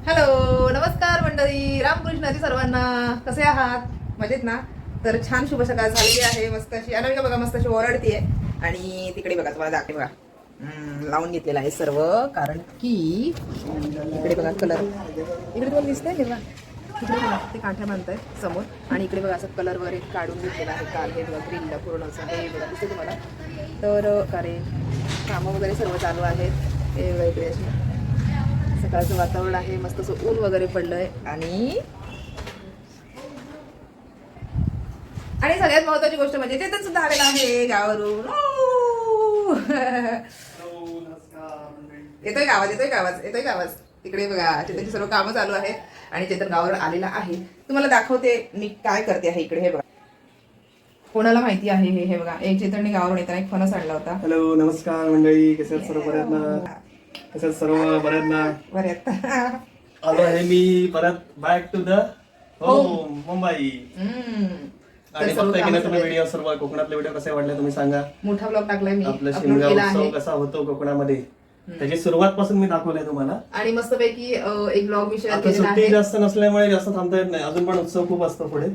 Hello नमस्कार मंडळी, रामकृष्णाची सर्वांना. कसे आहात? मजेत ना? तर छान शुभ सकाळ झालेली आहे. मस्त अशी अनामिका बघा, मस्त अशी ओरडतीये. आणि तिकडे बघा, तुम्हाला दाखते बघा, लावून घेतलेलं आहे सर्व. कारण की इकडे बघा कलर, इकडे तुम्हाला दिसतंय हे बघा, तिकडे बघा ते काठ्या बांधतायत समोर. आणि इकडे बघा असं कलर वगैरे काढून घेतलेला आहे काल. हे बघा ग्रीनला पूर्ण असं हे बघा दिसते तुम्हाला. तर कारे कामं वगैरे सर्व चालू आहेत. हे बघा इकडे अशी सकाळचं वातावरण आहे, मस्त असं ऊन वगैरे पडलंय. आणि सगळ्यात महत्वाची गोष्ट म्हणजे चेतन सुद्धा आलेला आहे गावावरून. येतोय का आवाज? येतोय का आवाज? येतोय का आवाज? तिकडे बघा चेतनची सर्व कामं चालू आहेत आणि चेतन गावावर आलेला आहे. तुम्हाला दाखवते मी काय करते आहे इकडे. हे बघा, कोणाला माहिती आहे हे बघा, एक चेतनने गावावरून येताना एक फणस आणला होता. हॅलो नमस्कार मंडळी, कसे आहेत सर्व? बऱ्यात ना? कसे आहेत सर्व? बऱ्यात ना? बऱ्यात आलो आहे मी परत back to the home Mumbai. आणि बघताय की नाही तुम्ही व्हिडिओ सर्व कोकणातले व्हिडिओ कसे वाटले तुम्ही सांगा. मोठा ब्लॉग टाकलाय मी, आपला अपलोड शिमगा केला उत्सव आहे. कसा होतो कोकणामध्ये त्याची सुरुवात पासून मी दाखवलंय तुम्हाला. आणि मस्तपैकी एक ब्लॉग मी शेअर आता केलेला सुट्टी आहे. जास्त नसल्यामुळे जास्त थांबता येत नाही. अजून पण उत्सव खूप असतो पुढे.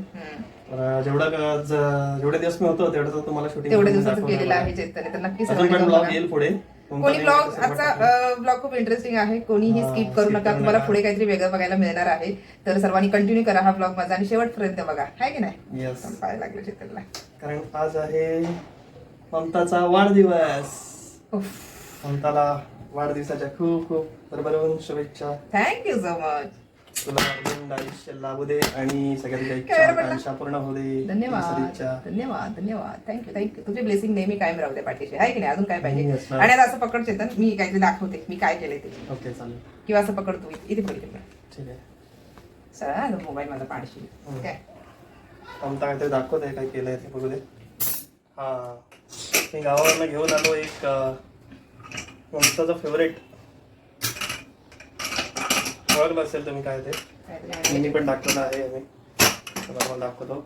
जेवढे दिवस मी होतो तेवढं तुम्हाला शूटिंग तेवढे दिवसाचं केलेलं आहे चेतन, तर नक्की अजून पण ब्लॉग येईल पुढे. कोणी ब्लॉग, आजचा ब्लॉग खूप इंटरेस्टिंग आहे, कोणीही स्किप करू नका. तुम्हाला पुढे काहीतरी वेगळं बघायला मिळणार आहे. तर सर्वांनी कंटिन्यू करा हा ब्लॉग माझा आणि शेवटपर्यंत बघा, आहे की नाही? येस, पाहायला लागलं चेतनला. कारण आज आहे ममताचा वाढदिवस. ममताला वाढदिवसाच्या खूप खूप भरभरून शुभेच्छा. Thank you so much. तुला अरविंद आयुष्य लाभू दे आणि सगळ्यात काही काय बरं आकांक्षा पूर्ण होऊ दे. धन्यवाद सदिच्छा. धन्यवाद धन्यवाद, थँक्यू थँक्यू. तुझे ब्लेसिंग नेहमी कायम राहू दे पाठीशी, आहे की नाही? अजून काय पाहिजे? Yes, ma'am. आणि आता असं पकड चेतन, मी काहीतरी दाखवते मी काय केलंय ते. ओके चालेल, किंवा असं पकड तू, इथे पकड ठीक आहे. सगळा मोबाईल माझा पाठीशी. काय ममता काहीतरी दाखवते काय केलंय ते बघू दे. हा, मी गावावरनं घेऊन आलो एक ममताचं फेवरेट. ओळखलं असेल तुम्ही काय ते. मी पण दाखवलं आहे आम्ही. तुम्हाला दाखवतो.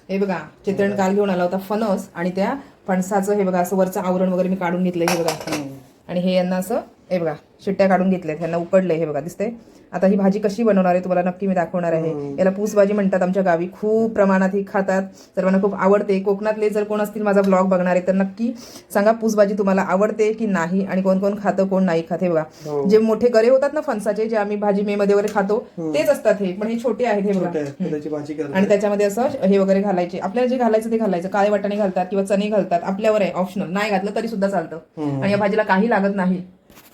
हे बघा, चेतन काल घेऊन आला होता फणस. आणि त्या फणसाचं हे बघा असं वरचं आवरण वगैरे मी काढून घेतलंय. हे बघा, आणि हे यांना असं हे बघा शिट्ट्या काढून घेतल्यात, ह्यांना उकडलंय. हे बघा दिसतंय. आता ही भाजी कशी बनवणार आहे तुम्हाला नक्की मी दाखवणार आहे. याला पूस भाजी म्हणतात आमच्या गावी. खूप प्रमाणात ही खातात, सर्वांना खूप आवडते. कोकणातले जर कोण असतील माझा ब्लॉग बघणारे तर नक्की सांगा पूस भाजी तुम्हाला आवडते की नाही, आणि कोण कोण खातं कोण नाही खात. हे बघा, जे मोठे गरे होतात ना फणसाचे, जे आम्ही भाजी मे मध्ये वगैरे खातो तेच असतात हे, पण हे छोटे आहेत. हे बघा, त्याची भाजी करतात. आणि त्याच्यामध्ये असं हे वगैरे घालायचे. आपल्याला जे घालायचं ते घालायचं. काळे वाटाणे घालतात किंवा चणे घालतात, आपल्यावर आहे, ऑप्शनल. नाही घातलं तरी सुद्धा चालतं. आणि या भाजीला काही लागत नाही.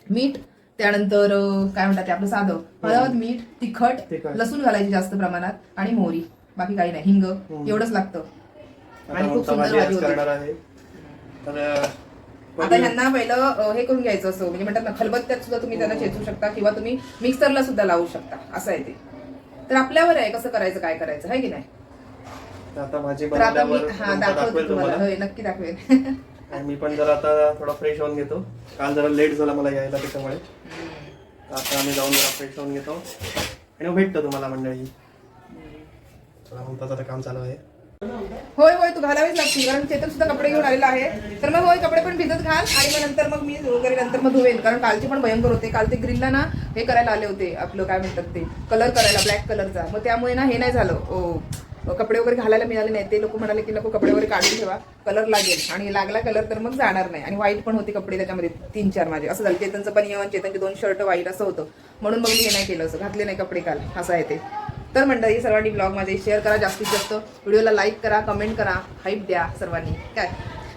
मीठ, त्यानंतर काय म्हणतात ते आपलं साधं हळद, मीठ, तिखट, लसूण घालायची जास्त प्रमाणात, आणि मोहरी. बाकी काही नाही, हिंग एवढंच लागतं. आणि खूप सुंदर भाजी होती. आता ह्यांना पहिलं हे करून घ्यायचं असं, म्हणजे म्हणतात ना खलबत्त्यात सुद्धा तुम्ही त्यांना चेचू शकता किंवा तुम्ही मिक्सरला सुद्धा लावू शकता, असं आहे ते. तर आपल्यावर आहे कसं करायचं, काय करायचं, आहे की नाही? आता भाजी तर आता मी बनवल्यावर दाखवते तुम्हाला. होय, नक्की दाखवेन. मी पण जरा आता थोडा फ्रेश होऊन घेतो. काल जरा लेट झाला मला यायला, त्याच्यामुळे आता आम्ही जाऊन जरा फ्रेश होऊन घेतो आणि भेटतो तुम्हाला मंडळी. चला, म्हणतात आता काम चालू आहे. होय होय, तू घालावीच लागतील, कारण चेतन सुद्धा कपडे घेऊन आलेला आहे. तर मग होय, कपडे पण भिजत घाल, आणि मग नंतर मग मी वगैरे नंतर मग धुवेल. कारण कालचे पण भयंकर होते. काल ते ग्रिलला ना हे करायला आले होते, आपलं काय म्हणतात ते कलर करायला, ब्लॅक कलरचा. मग त्यामुळे ना हे नाही झालं, कपडे वगैरे घालायला मिळाले नाही. ते लोक म्हणाले की नको, कपडे वगैरे काढून ठेवा, कलर लागेल. आणि लागला कलर तर मग जाणार नाही. आणि व्हाईट पण होते कपडे त्याच्यामध्ये 3-4 माझे. असं झालं, चेतनचं पण येऊन, चेतनचे 2 शर्ट व्हाईट असं होतं. म्हणून मग मी हे नाही केलं, असं घातले नाही कपडे काल, असं आहे ते. तर मंडळी, सर्वांनी ब्लॉग मध्ये शेअर करा, जास्तीत जास्त व्हिडिओला लाईक करा, कमेंट करा, हाईप द्या सर्वांनी, काय.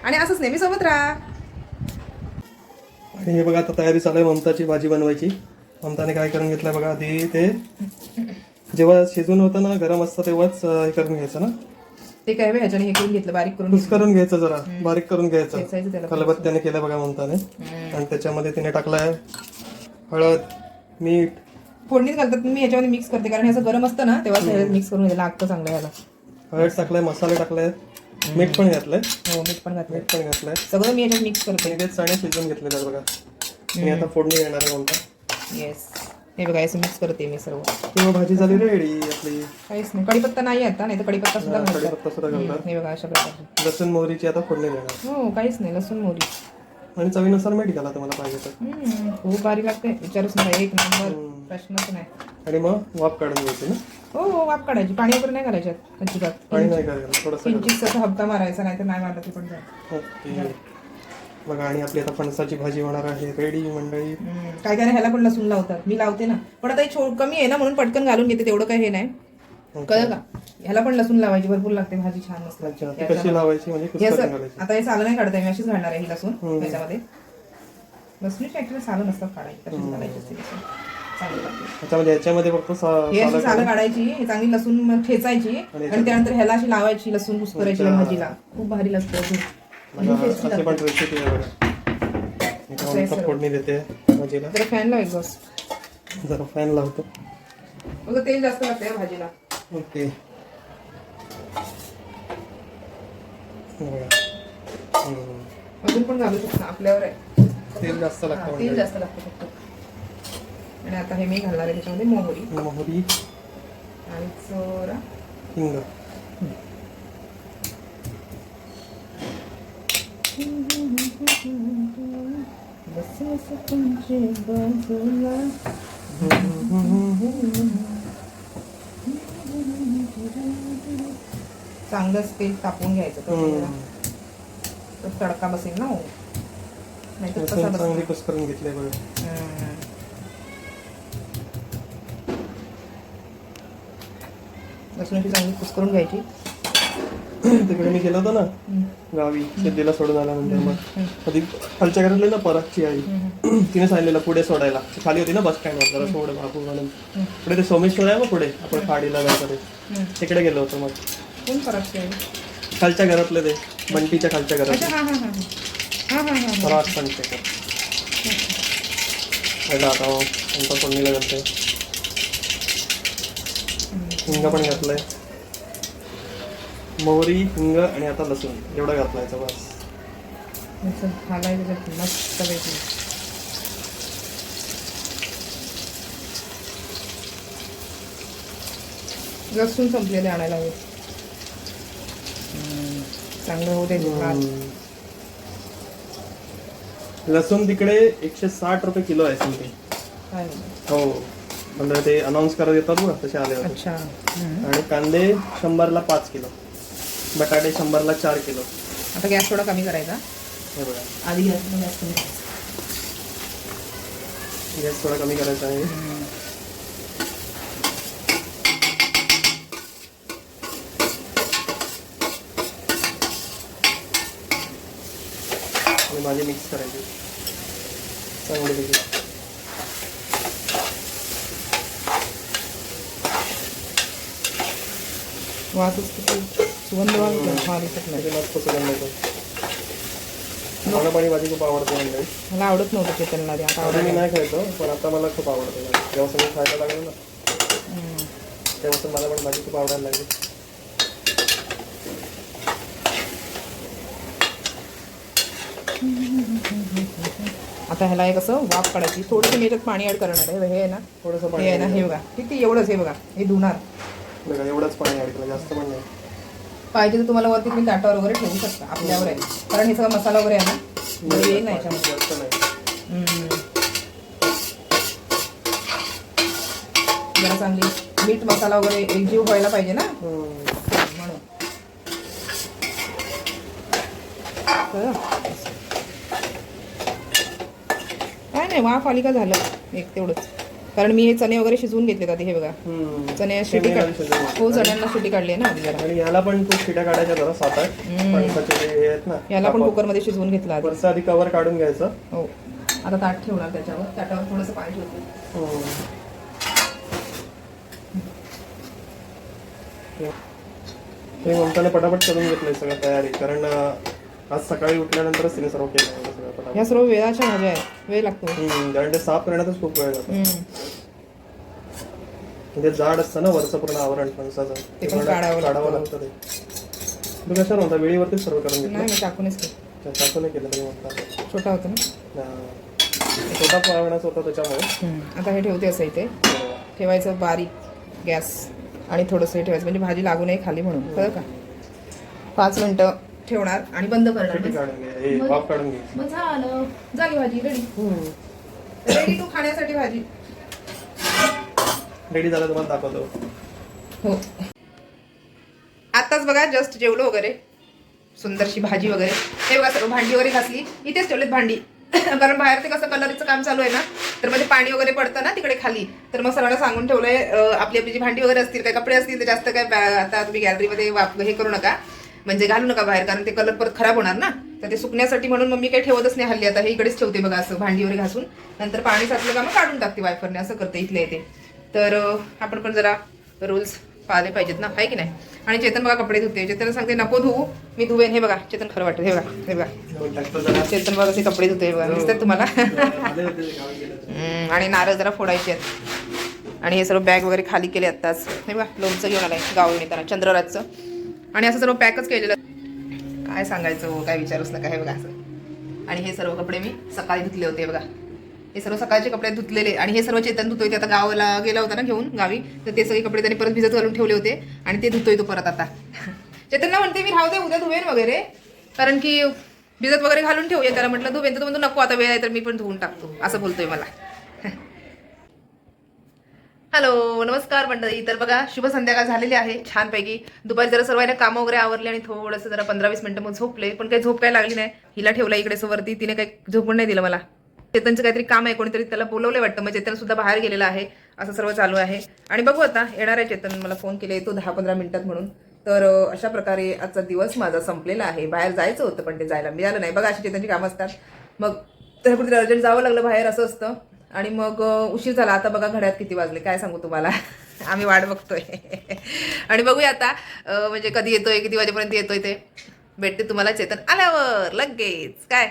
आणि असंच नेहमी सोबत राहा. आणि हे बघा, आता तयारी चालू आहे ममताची भाजी बनवायची. ममताने काय करून घेतलंय बघा, आधी ते जेव्हा शिजून होतं ना, गरम असतं तेव्हाच हे करून घ्यायचं ना. ते काय ह्याच्याने हे करून घेतलं, बारीक करून कुस करून घ्यायचं, जरा बारीक करून घ्यायचं. चेचायचं त्याला. खलबत्त्याने केलं बघा ममताने. आणि त्याच्यामध्ये तिने टाकलाय हळद, मीठ. फोडणीच घालतात, मी याच्यामध्ये मिक्स करते, कारण ह्याचं गरम असतं ना तेव्हा मिक्स करून घ्यायला लागतं चांगलं ह्याला. हळद टाकलाय, मसाले टाकलाय, मीठ पण घातलंय. हो, मीठ पण घातलंय, मीठ पण घातलंय, सगळं मी याच्यात मिक्स करते. तेच चणे शिजवून घेतले तर बघा. मी आता फोडणी देणार आहे ममता. येस, हे बघा असं मिक्स करते मी सर्व. तेव्हा भाजी झाली रेडी आपली. काहीच नाही, कढीपत्ता नाही आता, नाही तर कढीपत्ता सुद्धा घालतात. कढीपत्ता सुद्धा घालतात. हे बघा अशा प्रकारे. लसूण मोहरीची आता फोडणी देणार. हो, काहीच नाही, लसूण मोहरी आणि चवीनुसार मीठ घाला तुम्हाला पाहिजे तर. खूप भारी लागते, विचारूच नका, एक नंबर. प्रश्नच नाही. आणि मग वाफ काढून घ्यायची ना. हो वाफ काढायची, पाणी वगैरे नाही घालायच्यात अजिबात. पाणी नाही करायचं, थोडंसं किंचित असा हबका मारायचा, नाही तर नाही मारला ते पण जाईल. ओके. बघा आणि आपली आता फणसाची भाजी होणार आहे रेडी मंडळी. काय काय ह्याला पण लसूण लावतात, मी लावते ना, पण आता हे कमी आहे ना म्हणून पटकन घालून घेते, तेवढं काही हे नाही. कळलं का? ह्याला पण लसूण लावायची, भरपूर लागते, भाजी छान अच्छा, नसते. ती कशी लावायची म्हणजे हे कुस्करून असं घालायची. आता हे सालं नाही काढताय मी, अशीच घालणार आहे ही लसूण त्याच्यामध्ये. लसूणची ऍक्च्युली सालं नसतात काढायची, तशीच घालायची असते लसूण, चांगली लागते. अच्छा, म्हणजे याच्यामध्ये फक्त हे अशी सालं काढायची, हे चांगली लसूण ठेचायची आणि त्यानंतर ह्याला अशी लावायची, लसूण कुस्करायची भाजीला, खूप भारी लागते. असे पण रेसिपी आहे बघा. फोडणी देते भाजीला. जरा फॅन लाव एक्झॉस्ट, जरा फॅन लावतो. तेल जास्त लागतं या भाजीला. ओके. अजून पण घालू शकतो, आपल्यावर आहे. तेल जास्त लागतं. तेल जास्त लागतं फक्त. आणि आता हे मी घालणार आहे त्याच्यामध्ये मोहरी आणि जरा हिंग. चांगलंच तेल तापवून घ्यायचं तर तडका बसेल ना. नाहीतर कसा बसेल. चांगली कुस्करून घेतले बघा. लसूणाची चांगली कुस्करून घ्यायची. तिकडे मी गेलो होतो ना गावी, सिद्धीला सोडून आल्यानंतर मग कधी खालच्या घरातले ना परतची आई, तिने सांगितलेलं पुढे सोडायला. खाली होती ना बस स्टँडवर, जरा सोड बापू म्हणून. पुढे ते सोमेश्वर आहे मग पुढे आपण खाडीला जायचं ते, तिकडे गेलो होतो. मग कोण परतची आई? खालच्या घरातले ते बंटीच्या खालच्या घरात पराग पंचेकर. आता नंतर फोडणीला घालतोय, हिंग पण घातलंय, मोहरी हिंग आणि आता लसूण एवढं घातलायचं बस. मस्त पैकी लसूण संपलेले आणायला हवे, चांगलं होते. लसूण तिकडे 160 रुपये किलो आहे समथिंग. हो, म्हणजे ते अनाऊन्स करत येतात ना तसे आले होते. अच्छा. आणि कांदे 100ला 5 किलो, बटाटे 100ला 4 किलो. आता गॅस थोडा कमी करायचा. हे बघा, आधी गॅस कमी करायचा. गॅस थोडा कमी करायचा आहे. आणि भाजी मिक्स करायची चांगली. वासच किती सुगंध मला पाणी भाजी खूप आवडते म्हणजे. मला आवडत नव्हतं चेतनला आधी, आता मी नाही खायचो, पण आता मला खूप आवडते. जेव्हा मी खायला लागलो ना तेव्हा मला पण भाजी खूप आवडायला लागली. आता ह्याला एक असं वाफ काढायची, थोडंसं मी याच्यात पाणी ऍड करणार आहे. हे आहे ना थोडंसं हे पाणी आहे ना, हे बघा किती एवढंच, हे बघा हे धुणार बघा, एवढंच पाणी ऍड केलं, जास्त पण नाही. पाहिजे तर तुम्हाला वरती तुम्ही ताटावर वगैरे ठेवू शकता, आपल्यावर आहे. कारण हे सगळं मसाला वगैरे आहे ना, येईल नाही याच्यामध्ये. जास्त नाही. जरा चांगली मीठ मसाला वगैरे एकजीव व्हायला पाहिजे ना म्हणून. काय नाही, वाफ आली का झालं एक तेवढंच. कारण मी हे चणे वगैरे शिजवून घेतले आधी. हे बघा चणे शिटी काढ. हो, चण्यांना शिटी काढली आहे ना आधी जरा. आणि याला पण खूप शिट्या काढायच्या जरा 7-8 फणसाचे हे आहेत ना, याला पण कुकरमध्ये शिजवून घेतला आधी. वरचं आधी कवर काढून घ्यायचं. हो, आता ताट ठेवणार त्याच्यावर, ताटावर थोडंसं पाणी ठेवतो. ते म्हणताना पटापट करून घेतलंय सगळं तयारी, कारण आज सकाळी उठल्यानंतरच तिने सर्व केलं सगळं पटापट. ह्या सर्व वेळाच्या भाज्या आहेत, वेळ लागतो. कारण ते साफ करण्यातच खूप वेळ जातो. म्हणजे जाड असतं ना वरचं पूर्ण आवरण फणसाचं, ते पण काढावं लागतं. ते तू कशा नव्हता वेळीवरतीच सर्व करून घेतलं? नाही, मी टाकूनच केलं. टाकून केलं तरी म्हणतात. छोटा होता ना, छोटा पावण्याचा होता त्याच्यामुळे. आता हे ठेवते असं इथे ठेवायचं, बारीक गॅस, आणि थोडंसं हे ठेवायचं म्हणजे भाजी लागू नये खाली म्हणून. कळलं का? 5 मिनिटं ठेवणार आणि बंद करणार. वाफ काढून घे. मग झालं, झाली भाजी रेडी. रेडी टू खाण्यासाठी भाजी. रेडी झालं तुम्हाला दाखवतो. हो आताच बघा जस्ट जेवलो वगैरे, सुंदरशी भाजी वगैरे, हे बघा सर्व भांडी वगैरे घासली, इथेच ठेवलेत भांडी कारण बाहेर ते कसं कलरीचं काम चालू आहे ना, तर म्हणजे पाणी वगैरे पडतं ना तिकडे खाली, तर मग सर्वांना सांगून ठेवलंय आपली आपली जी भांडी वगैरे असतील, काय कपडे असतील, तर जास्त काय आता तुम्ही गॅलरीमध्ये हे करू नका, म्हणजे घालू नका बाहेर, कारण ते कलर परत खराब होणार ना, तर ते सुकण्यासाठी म्हणून मग मी काही ठेवतच नाही हल्ली. आता हे इकडेच ठेवते बघा असं भांडी वगैरे घासून, नंतर पाणी साचलं का मग काढून टाकते वायफरने, असं करते इथले येते. तर आपण पण जरा रूल्स पाळले पाहिजेत ना, आहे की नाही. आणि चेतन बघा कपडे धुते, चेतन सांगते नको धुवू मी धुवेन, हे बघा चेतन खरं वाटतं, हे बघा हे बघा चेतन बघा कसे कपडे धुते, बघा दिसतात तुम्हाला आणि नारळ जरा फोडायचे आहेत. आणि हे सर्व बॅग वगैरे खाली केले आत्ताच, हे बघा लोणचं घेऊन आलाय गावाहून येताना चंद्रराजचं, आणि असं सर्व पॅकच केलेलं, काय सांगायचं काय विचारूच नका. हे बघा असं, आणि हे सर्व कपडे मी सकाळी धुतले होते बघा, हे सर्व सकाळचे कपडे धुतलेले, आणि हे सर्व चेतन धुतोय, ते आता गावाला गेला होता ना घेऊन गावी, तर ते सगळे कपडे त्यांनी परत भिजत घालून ठेवले होते, आणि ते धुतोय तो परत आता. चेतनला म्हणते मी राहू दे उद्या धुवेन वगैरे, कारण की भिजत वगैरे घालून ठेवूया, त्याला म्हटलं धुवेन, तर तो म्हणतो नको आता वेळ आहे तर मी पण धुवून टाकतो, असं बोलतोय मला. हॅलो नमस्कार मंडळी. तर बघा शुभ संध्याकाळ झालेली आहे छानपैकी, दुपारी जरा सर्वांना कामं वगैरे आवरले आणि थोडंसं जरा 15-20 मिनिटं मग झोपले, पण काही झोप काय लागली नाही. हिला ठेवला इकडे वरती, तिने काही झोपून नाही दिलं मला. चेतनचं काहीतरी काम आहे, कोणीतरी त्याला बोलवलंय वाटतं, मग चेतन सुद्धा बाहेर गेलेला आहे, असं सर्व चालू आहे. आणि बघू आता येणार आहे चेतन, मला फोन केले येतो 10-15 मिनिटात म्हणून. तर अशा प्रकारे आजचा दिवस माझा संपलेला आहे. बाहेर जायचं होतं पण ते जायला मिळालं नाही, बघा अशी चेतनची कामं असतात, मग त्याला कुठेतरी अर्जंट जावं लागलं बाहेर, असं असतं. आणि मग उशीर झाला, आता बघा घड्यात किती वाजले काय सांगू तुम्हाला आम्ही वाट बघतोय आणि बघूया आता म्हणजे कधी येतोय, किती वाजेपर्यंत येतोय, ते भेटते तुम्हाला चेतन आल्यावर लगेच. काय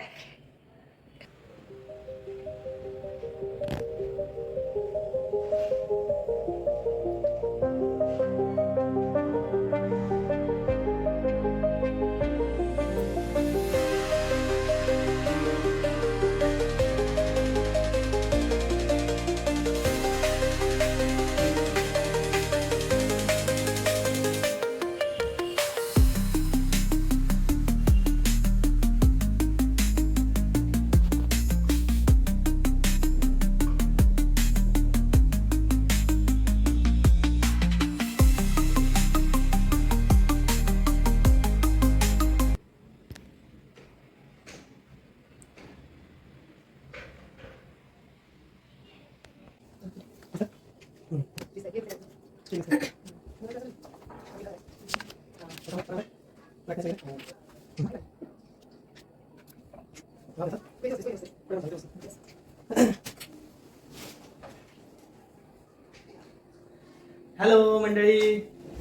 हॅलो मंडळी.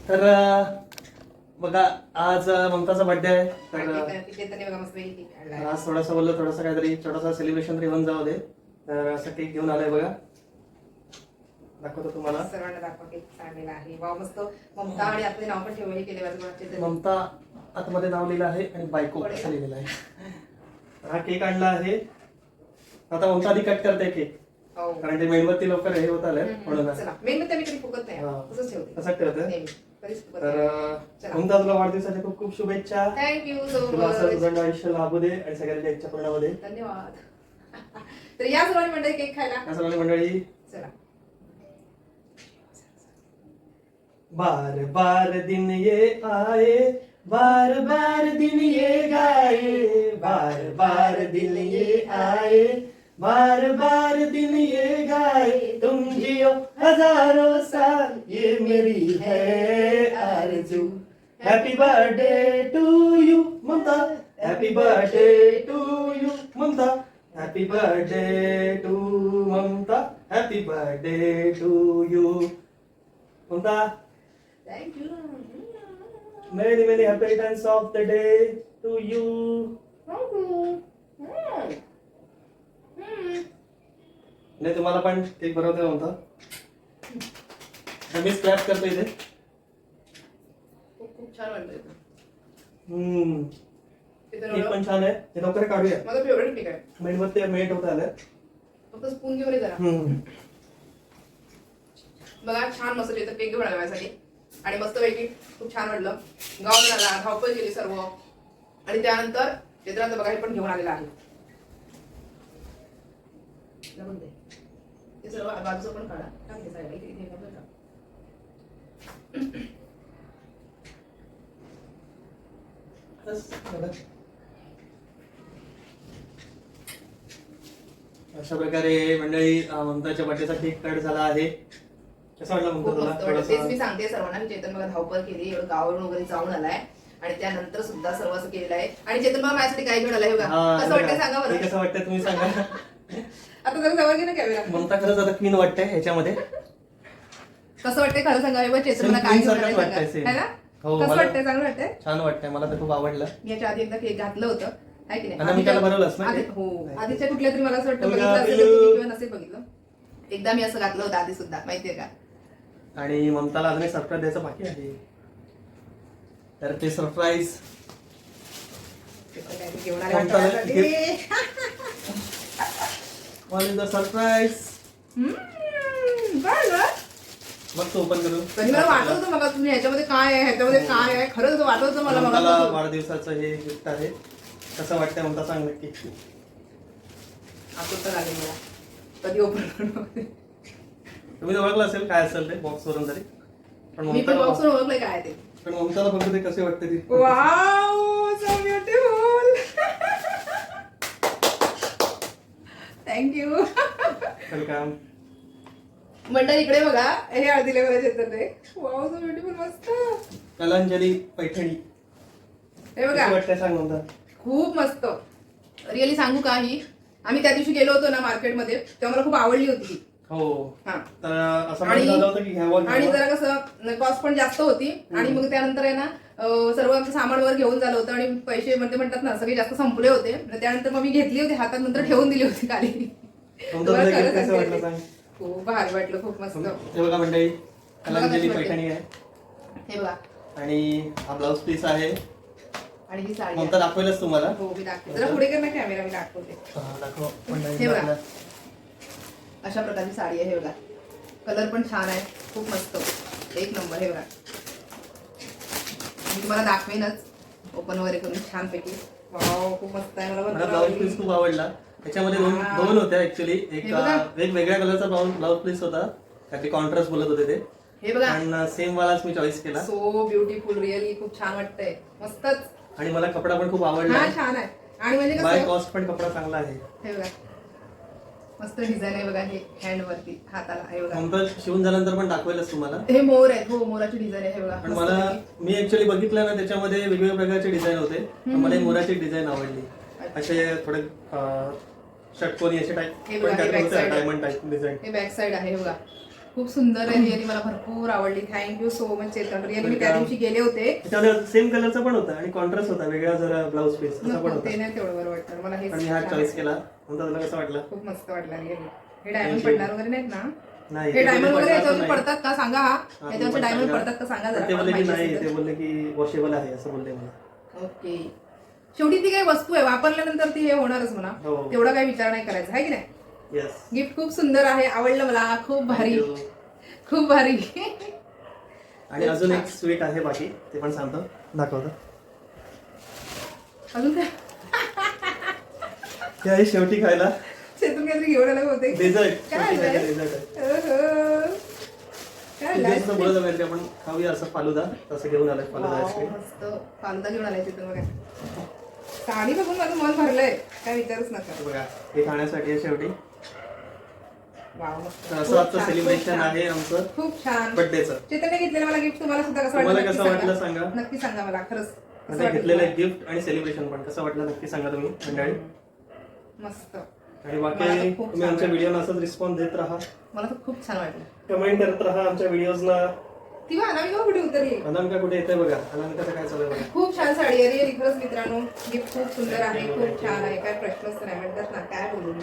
तर बघा आज ममताचा बर्थडे आहे, तर आज थोडासा बोललो थोडासा काहीतरी छोटासा सेलिब्रेशन तरी होऊन जाऊ दे, तर असं केक घेऊन आलाय बघा, दाखवतो तुम्हाला. सर्वांना दाखवा केक आणलेला आहे. वाव मस्त. ममता आणि आपले नाव पण ठेवले केले बाजूला, ममता आतमध्ये नाव लिहिलं आहे आणि बायको असं लिहिलेलं आहे. हा केक आणला आहे, आता ममता आधी कट करते केक, कारण ते मेणबत्ती लवकर हे होत आलंय म्हणून. मेणबत्ती मी कधी फुकत नाही, तसंच ठेवते, तसंच ठेवते. नेहमी. तर ममता तुला वाढदिवसाच्या खूप खूप शुभेच्छा. थँक्यू सो तुला असं मच. तुझं आयुष्य लाभू दे आणि सगळ्यांच्या इच्छा पूर्ण होऊ दे. धन्यवाद. तर या सर्वांनी मंडळी केक खायला. असं म्हणजे मंडळी, चला. बार बार दिन ये आए, बार बार दिन ये गाए, बार बार दिन ये आए, बार बार दिन ये गाए, तुम जियो हजारों साल ये मेरी है आरज़ू. Happy birthday to you Mamta, happy birthday to you Mamta, happy birthday to Mamta, happy birthday to you Mamta. Thank you. Many many happy returns of the day to you. Thank you. नाही तुम्हाला पण केक बनवते म्हणता, मी स्क्रॅच करतो इथे. खूप छान वाटतंय. केक पण छान आहे, हे लवकर काढूया. माझा फेवरेट केक आहे. मेणबत्ती मेट होत आलं, फक्त स्पून घेऊन ये जरा. बघा छान मस्त येतं केक घेऊन आला माझ्यासाठी, आणि मस्तपैकी खूप छान वाटलं. गावाला आला, धावपळ केली सर्व, आणि त्यानंतर चित्रांत बघा हे पण घेऊन आलेला आहे. ते सर्व बाजूचं पण काढा. टाकते साईडला, इथे इथे बघा का. अशा प्रकारे मंडळी ममताच्या बर्थडेचा केक कट झाला आहे. कसं वाटलं ममता खूप तुला? मस्त वाटलं. तेच मी सांगते सर्वांना की चेतन बघा धावपळ केली, एवढं गावावरून वगैरे जाऊन आलाय आणि त्यानंतर सुद्धा सर्व असं केलेलं आहे. आणि चेतन बघा माझ्यासाठी काय घेऊन आलाय बघा. कसं वाटतंय सांगा बरं. कसं वाटतंय तुम्ही सांगा. आता जरा जवळ घे ना कॅमेरा. ममता खरंच आता क्वीन वाटतंय ह्याच्यामध्ये. कसं वाटतंय खरं सांगा. हे बघ चेतनला काय घेऊन आलाय सांगा. है ना? हो, कसं मला- वाटतंय? चांगलं वाटतंय? छान वाटतंय, मला तर खूप आवडलं. मी याच्या आधी एकदा केक घातलं होतं आहे की नाही. अनामिकाला बनवलंस ना आधी- केक? हो, आधीच्या कुठल्या तरी मला असं वाटतं बघा, बघितलं असेल पिल्लू. तुम्ही किंवा नसेल बघितलं. एकदा मी असं घातलं होतं आधी सुद्धा, माहितीये का. आणि ममताला अजून एक सरप्राईज द्यायचं बाकी आहे. तर ते सरप्राईज घेऊन आले वाटतं कोणतं माझ्यासाठी. सरप्राईज काय गं? मग तो ओपन करू. तरी मला वाटत होतं मग तुम्ही ह्याच्यामध्ये काय आहे, ह्याच्यामध्ये काय आहे, खरंच वाटत होतं मला ममताला मग. वाढदिवसाचं हे गिफ्ट आहे. कसं वाटतंय ममता सांग नक्की. असं तर आले मला कधी ओपन करून. तुम्ही ओळखलं असेल काय असेल ते बॉक्स वरून तरी. पण मी पण बॉक्सवर ओळखलंय काय ते. ममताला फक्त ते कसे वाटते ती. Wow, so beautiful. Thank you. Welcome. मंडळ इकडे बघा, हे हळदीले मला चेतनने. वाव, सो ब्युटिफुल, मस्त. कलांजली पैठणी हे बघा, कसं वाटतंय सांग ममता. खूप मस्त. रिअली सांगू का, ही आम्ही त्या दिवशी गेलो होतो ना मार्केटमध्ये, तेव्हा मला खूप आवडली होती ही. हो, हा. तर असं म्हणत झालं होतं की घ्यावं आणि जरा कसं कॉस्ट पण जास्त होती आणि मग त्यानंतर आहे ना सर्व आमचं सामान वगैरे घेऊन झालं होतं आणि पैसे म्हणतात ना सगळे जास्त संपले होते. त्यानंतर मग मी घेतली होती हातात, नंतर ठेवून दिली होती खाली. ममता तुम्हाला तुला खरं gift कसं वाटलं सांगते. सांग. खूप भारी वाटलं, खूप मस्त. हे बघा मंडळी, कलांजली कशी वाटते? पैठणी आहे हे बघा, आणि हा ब्लाऊज पीस आहे. आणि ही साडी ममता आहे. दाखवेलच तुम्हाला. हो, मी दाखवते. जरा पुढे कर ना कॅमेरा, मी दाखवते. दाखव मंडळी. हे बघा, अशा प्रकारची साडी आहे. हे बघा, कलर पण छान आहे, खूप मस्त, एक नंबर. हे बघा, मी तुम्हाला दाखवेनच ओपन वगैरे करून छानपैकी. वाव, खूप मस्त आहे. मला मला भरपूर ब्लाऊज आवडली. पीस खूप आवडला. त्याच्यामध्ये दोन हा. दोन होत्या ऍक्च्युली. एक हे बघा. वेगवेगळ्या कलरचा ब्लाऊज पीस होता, त्याचे कॉन्ट्रास्ट बोलत होते ते. हे बघा, पण सेम वालाच मी चॉईस केला. सो ब्युटिफुल, रिअली खूप छान वाटतंय, मस्तच. आणि मला कपडा पण खूप आवडला. हा, छान आहे. आणि म्हणजे बाय कसं, कॉस्ट पण कपडा चांगला आहे. हे बघा, मस्त डिझाईन आहे बघा. हे हँड वरती हाताला, हे बघा. नंतर शिवून झाल्यानंतर पण दाखवेलच तुम्हाला. हे मोर आहेत. हो, मोराची डिझाईन आहे. हे बघा, पण मस्त मला पैकी. मी ऍक्च्युली बघितलं ना, त्याच्यामध्ये वेगवेगळ्या प्रकारचे डिझाईन होते. पण मला एक मोराची डिझाईन आवडली. असे थोडे षटकोनी असे टाईप हे बघा, पण हे काहीतरी back होते, side आहे. Diamond type design. हे बॅक साईड आहे. हे बघा, खूप सुंदर आहे. रिअली मला भरपूर आवडली. Thank you so much Chetan. Really मी त्या दिवशी गेले होते. त्याच्यामध्ये सेम कलरचा पण होता आणि कॉन्ट्रास्ट होता, वेगळा जरा ब्लाऊज पीस असा पण नको, होता. ते नाही तेवढं बरं वाटतं मला. हे पण मी हा छान चॉईस आहे. केला. म्हणता तुला कसं वाटलं? खूप मस्त वाटलं रिअली. हे डायमंड Thank you. पडणार वगैरे नाहीत ना? नाही, हे ते डायमंड बोलले वगैरे पडणार याच्यावरती नाही. पडतात का सांगा. हा, हा, याच्यावरती पण डायमंड सांगा. पडतात का सांगा पण जरा. ते बोलले की माहिती नाही, असेल ते तर. बोलले की वॉशेबल आहे असं बोलले मला. ओके. शेवटी ती काही वस्तू आहे, वापरल्यानंतर ती हे होणारच म्हणा. हो. तेवढा काही विचार नाही करायचा आहे की नाही. येस. गिफ्ट खूप सुंदर आहे, आवडलं मला. खूप भारी, Thank you. खूप भारी. आणि अजून एक स्वीट आहे बाकी, ते पण सांगतो, दाखवतो. अजून काय ते आहे शेवटी खायला शेतून काहीतरी घेऊन आलं होते. डेझर्ट. काय शेवटी आणलंय? खायचं डेझर्ट आहे. काय ते आणलंय? असं बोलत होते की आपण खाऊया असं फालुदा, तसं घेऊन आलाय फालुदा वाव, आईस्क्रीम. मस्त फालुदा घेऊन आलाय तिथून बघा. साडी बघून माझं मन भरलंय, काय विचारूच नका. बघा, हे खाण्यासाठी आहे शेवटी. वाव, मस्त. तर खूप असं आजचं छान, सेलिब्रेशन खूप छान. आहे आमचं खूप छान. बर्थडेचं. चेतनने घेतलेलं मला गिफ्ट तुम्हाला सुद्धा कसं तुम्हाला वाटलं कसं नक्की वाटलं सांगा. नक्की सांगा मला. खरंच कसं आता वाटलं घेतलेलं तुम्हाला? गिफ्ट आणि सेलिब्रेशन पण कसं वाटलं नक्की सांगा तुम्ही मंडळी. मस्त. आणि मला तर बाकी खूप तुम्ही छान आमच्या वाटलं. व्हिडिओला असंच रिस्पॉन्स देत राहा, मला तर खूप छान वाटलं. कमेंट करत राहा आमच्या व्हिडिओजला. ती बघा अनामिका कुठे उतरली. अनामिका कुठे येते बघा, अनामिकाचं काय चालू आहे बघा. खूप छान साडी आहे रिअली. खरंच मित्रांनो, गिफ्ट खूप सुंदर आहे, खूप छान आहे. काय प्रश्नच नाही. म्हणतात ना, काय बोलू मी,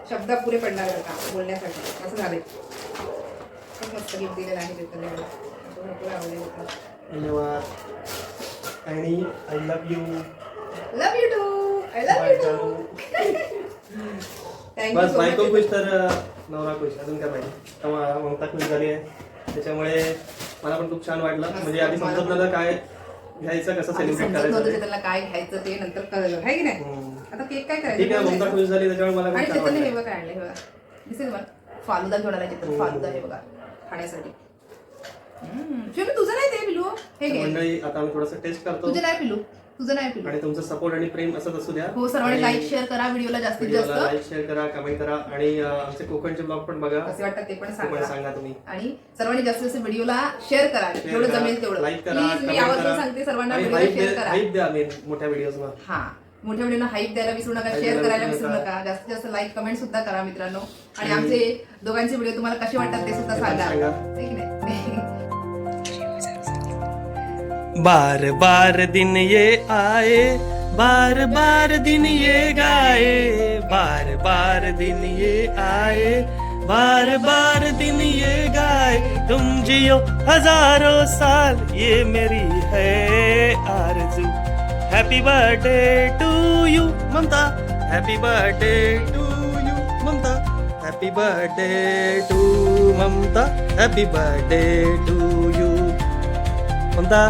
शब्द पुरे पडणार आहे का बोलण्यासाठी, असं झालंय. खूप मस्त गिफ्ट दिलेलं आहे चेतनने मला. भरपूर आवडले मला. धन्यवाद. आणि I love you. Love you too. I love you too. Thank you बस सो बायको मच. खुश तर नवरा खुश, अजून काय पाहिजे. तेव्हा ममता खुश झाली आहे, त्याच्यामुळे मला पण खूप छान वाटलं. म्हणजे आधी समजत नव्हतं काय घ्यायचं, कसं सेलिब्रेट समजत नव्हतं करायचं. चेतनला काय घ्यायचं ते नंतर कळलं आहे की नाही. हम्म. आता केक काय ठीक आहे, ममता करायचं. खुश झाली त्याच्यामुळे मला आणि खूप छान चेतनने हे वाटलं. बघा आणले, हे बघा दिसेल मला. फालुदा घेऊन आला चेतन. फालुदा आहे बघा खाण्यासाठी. शिव तुझं नाही ते पिलू, हे घे. मंडळी आता आम्ही थोडंसं टेस्ट करतो तुझं नाही पिलू, तुझं नाही पिलू. आणि तुमचं सपोर्ट आणि प्रेम असंच असू द्या. हो, सर्वांनी लाईक शेअर करा व्हिडिओला जास्तीत जास्त. लाईक शेअर करा, कमेंट करा आणि आमचे कोकणचे ब्लॉग पण बघा, कसे वाटतात ते पण कोकण सांगा. सांगा तुम्ही. आणि सर्वांनी जास्तीत जास्त व्हिडिओला शेअर करा, जेवढं जमेल तेवढं. लाईक करा, प्लीज मी आवर्जून सांगते सर्वांना व्हिडिओ शेअर करा. हाईप द्या मोठ्या व्हिडिओजना. हा, मोठ्या व्हिडिओला हाईप द्यायला विसरू नका, शेअर करायला विसरू नका, जास्तीत जास्त लाईक कमेंट सुद्धा करा मित्रांनो. आणि आमचे दोघांचे व्हिडिओ तुम्हाला कसे वाटतात ते सुद्धा सांगा. ठीक नाही? बार बार दिन ये आए, बार बार दिन ये गाए, बार बार दिन ये आए, बार बार दिन ये गाए, तुम जियो हजारों साल ये मेरी है आरज़ू. Happy birthday to you Mamta, happy birthday to you Mamta, happy birthday to Mamta, happy birthday to you Mamta.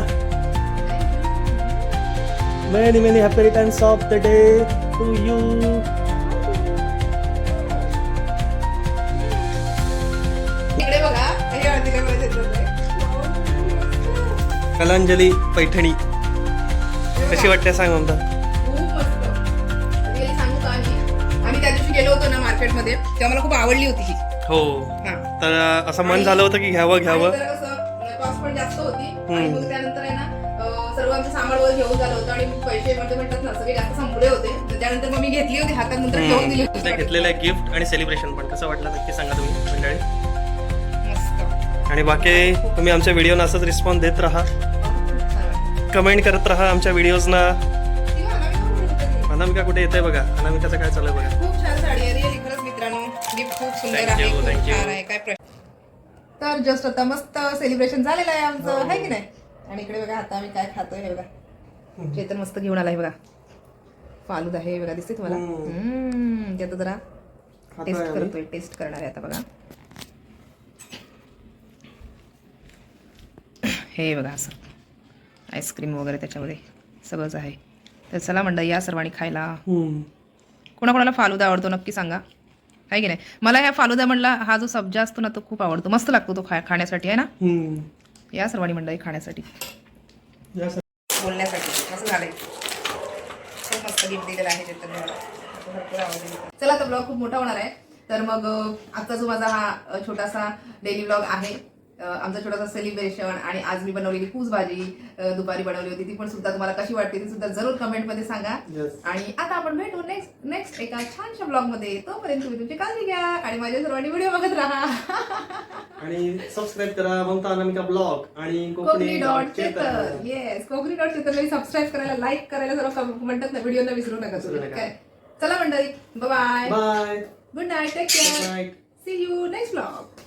Many many happy returns of the day to you. इकडे बघा, हे हळदीला बघा चेतन. कलांजली पैठणी कशी वाटते सांग म्हणता. खूप मस्त. रिअली सांगू का, आम्ही त्या दिवशी गेलो होतो ना मार्केटमध्ये, तेव्हा मला खूप आवडली होती ही. हो, हा. तर असं मन झालं होतं की घ्यावं घ्यावं. आणि जरा कसं कॉस्ट पण जास्त होती आणि मग त्यानंतर आहे ना सर्व आमचं सामान वगैरे घेऊन झालं होतं आणि पैसे म्हणजे म्हणतात ना सगळे जास्त संपले होते. तर त्यानंतर मग मी घेतली होती हातात, नंतर घेऊन दिली होती. ते घेतलेलं आहे गिफ्ट आणि सेलिब्रेशन पण कसं वाटलं नक्की सांगा तुम्ही मंडळी. मस्त. आणि बाकी तुम्ही आमच्या व्हिडिओना असंच रिस्पॉन्स देत राहा, खूप छान. कमेंट करत राहा आमच्या व्हिडिओजना. ती अनामिका कुठे होती? अनामिका कुठे येते बघा, अनामिकाचं काय चालू आहे बघा. खूप छान साडी आहे रिअली खरंच मित्रांनो. गिफ्ट खूप सुंदर Thank आहे, you, खूप thank you. छान आहे. काय तर जस्ट आता मस्त सेलिब्रेशन झालेलं आहे आमचं, आहे की नाही. आणि इकडे बघा आता आम्ही काय खातोय हे बघा. चेतन मस्त घेऊन आलाय बघा फालुदा आहे बघा, दिसते तुम्हाला. ते आता जरा टेस्ट करतोय, टेस्ट करणार आहे आता बघा. हे बघा असं आईस्क्रीम वगैरे त्याच्यामध्ये सगळंच आहे. तर चला मंडळी या सर्वांनी खायला. कोणाकोणाला फालुदा आवडतो नक्की सांगा, आहे की नाही. मला ह्या फालुदा म्हणला हा जो सब्जा असतो ना तो खूप आवडतो, मस्त लागतो तो खाण्यासाठी, आहे ना. या सर्वांनी मंडळी खाण्यासाठी बोलण्यासाठी असं झालंय. खूप मस्त गिफ्ट दिलेलं आहे चेतन मला, भरपूर आवडले. चला तर ब्लॉग खूप मोठा होणार आहे. तर मग आजचा जो माझा हा छोटासा डेली ब्लॉग आहे, आमचा छोटासा सेलिब्रेशन. आणि आज मी बनवलेली पूज भाजी दुपारी बनवली होती, ती पण सुद्धा तुम्हाला कशी वाटते ती सुद्धा जरूर कमेंटमध्ये सांगा. आणि आता आपण भेटू नेक्स्ट एका छानशा ब्लॉग मध्ये. तोपर्यंत तुम्ही तुमची काळजी घ्या आणि माझ्या सर्वांनी व्हिडिओ बघत राहा. आणि सबस्क्राईब करा ममता अनामिका ब्लॉग आणि कोकणी.चेतन. येस, कोकणी.चेतन सबस्क्राईब करायला, लाईक करायला, सर्व म्हणतात ना व्हिडिओला विसरू नका तुम्ही. काय चला मंडळी, bye bye, bye, good night, take care, see you next blog.